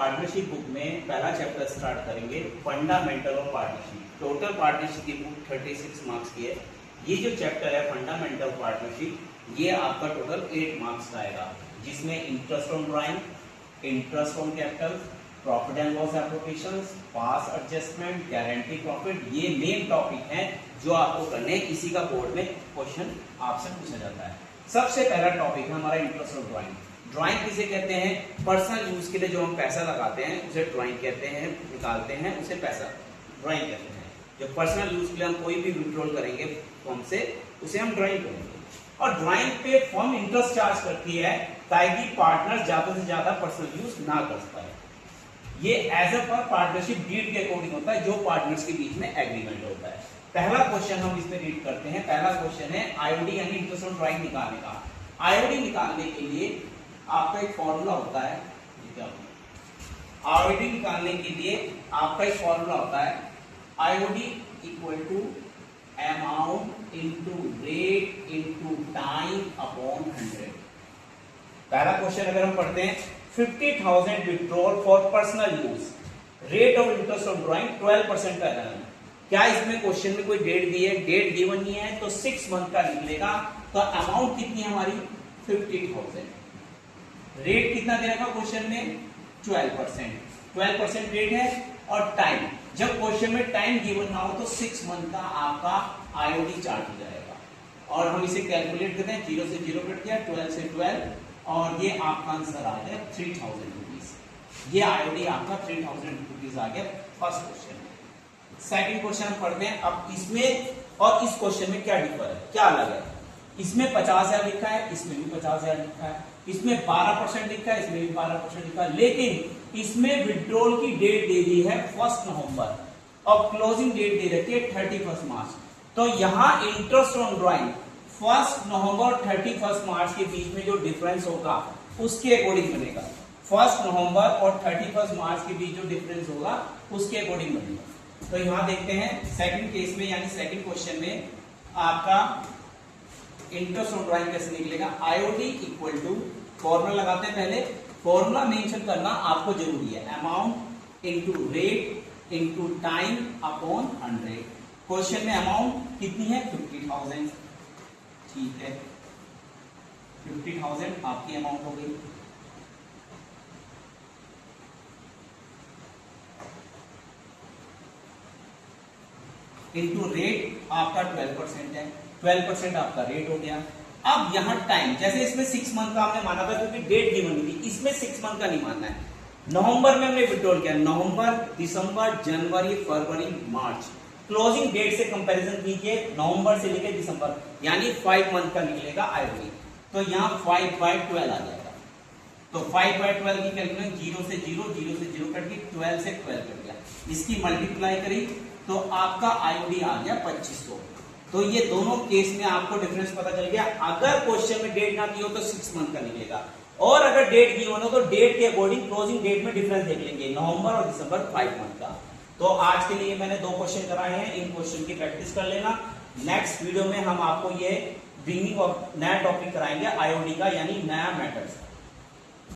Partnership book में पहला chapter start करेंगे, fundamental of partnership. Total partnership की बुक 36 मार्क्स की है। ये जो चैप्टर है फंडामेंटल पार्टनरशिप, ये आपका टोटल 8 मार्क्स का आएगा, जिसमें interest on drawing, interest on capital, profit and loss applications, pass adjustment, guarantee profit, ये मेन टॉपिक हैं जो आपको करने हैं। इसी का बोर्ड में क्वेश्चन आपसे पूछा जाता है। सबसे पहला टॉपिक है हमारा इंटरेस्ट ऑन ड्राइंग। ड्राइंग किसे कहते हैं? पर्सनल यूज के लिए जो हम पैसा लगाते हैं उसे ड्राइंग कहते हैं, निकालते हैं उसे पैसा ड्राइंग कहते हैं। जो पर्सनल यूज के लिए हम कोई भी विड्रॉल करेंगे फर्म से, उसे हम ड्राइंग करेंगे। और ड्राइंग पे फर्म इंटरेस्ट चार्ज करती है ताकि पार्टनर ज्यादा से ज्यादा पर्सनल यूज ना कर पाए। ये एज अ पर पार्टनरशिप डीड के अकॉर्डिंग होता है, जो पार्टनर्स के बीच में एग्रीमेंट होता है। पहला क्वेश्चन हम इसमें रीड करते हैं। पहला क्वेश्चन है आईओडी यानी इंटरेस्ट ऑन ड्राइंग निकालने का। आईओडी निकालने के लिए आपका एक फॉर्मूला होता है। आईओडी निकालने के लिए आपका एक फॉर्मूला होता है, IOD equal to amount into rate into time upon 100। पहला क्वेश्चन अगर हम पढ़ते हैं, 50,000 withdrawal for personal use, rate of interest on drawing 12% का है। क्या इसमें क्वेश्चन में कोई डेट दी है? डेट गिवन नहीं है, तो 6 मंथ का निकलेगा। तो अमाउंट कितनी है हमारी? 50,000। रेट कितना दे रखा क्वेश्चन में? 12%। 12% रेट है। और टाइम, जब क्वेश्चन में टाइम गिवन ना हो तो 6 मंथ का आपका आईओडी चार्ज हो जाएगा। और हम इसे कैलकुलेट करते हैं, 0 से 0 कट गया, 12 से 12, और ये आपका आंसर आ गया 3,000 रुपीज। ये आईओडी आपका 3,000 रुपीज आ गया फर्स्ट क्वेश्चन में। सेकंड क्वेश्चन हम पढ़ते हैं। अब इसमें और इस क्वेश्चन में क्या डिफर है, क्या अलग है? इसमें 50,000 लिखा है, इसमें भी 50,000 लिखा है। इसमें 12% लिखा है, इसमें भी 12% लिखा है। लेकिन इसमें विड्रॉल की डेट दे दी है 1 नवंबर और क्लोजिंग डेट दे रखी है 31 मार्च। तो यहाँ इंटरेस्ट ऑन ड्राइंग 1 नवंबर और 31 मार्च के बीच में जो डिफरेंस होगा उसके अकॉर्डिंग बनेगा। 1 नवंबर और 31 मार्च के बीच जो डिफरेंस होगा उसके अकॉर्डिंग बनेगा। तो यहाँ देखते हैं सेकंड केस में, यानी सेकंड क्वेश्चन में आपका इंटरेस्ट ऑन ड्राइंग कैसे निकलेगा? आईओडी इक्वल टू, फॉर्मूला लगाते हैं। पहले फॉर्मूला मेंशन करना आपको जरूरी है, amount into rate into time upon 100। Question में अमाउंट कितनी है? 50,000। ठीक है, 50,000 आपकी अमाउंट हो गई। इनटू रेट आपका 12% है, 12% आपका रेट हो गया। अब यहां टाइम, जैसे इसमें 6 मंथ का हमने माना था क्योंकि डेट गिवन थी, इसमें 6 मंथ का नहीं मानना है। नवंबर में हमने विड्रॉल किया, नवंबर, दिसंबर, जनवरी, फरवरी, मार्च। क्लोजिंग डेट से कंपैरिजन कीजिए, नवंबर से लेकर दिसंबर, यानी 5 मंथ का निकलेगा आईओडी। तो यहाँ 5/12 आ जाएगा। तो 5/12 की कैलकुलेशन 0 से 0, 0 से 0 कट गई, 12 से 12 कट गया। इसकी मल्टीप्लाई करी तो आपका आईओडी आ गया 2500। तो ये दोनों केस में आपको डिफरेंस पता चल गया। अगर क्वेश्चन में डेट ना दी हो तो 6 मंथ का निकलेगा, और अगर डेट दी हो तो डेट के अकॉर्डिंग क्लोजिंग डेट में डिफरेंस देख लेंगे, नवंबर और दिसंबर 5 मंथ का। तो आज के लिए मैंने 2 क्वेश्चन कराए हैं, इन क्वेश्चन की प्रैक्टिस कर लेना। नेक्स्ट वीडियो में हम आपको ये बिगिनिंग ऑफ नया टॉपिक कराएंगे आईओडी का, यानी नया मेथड्स।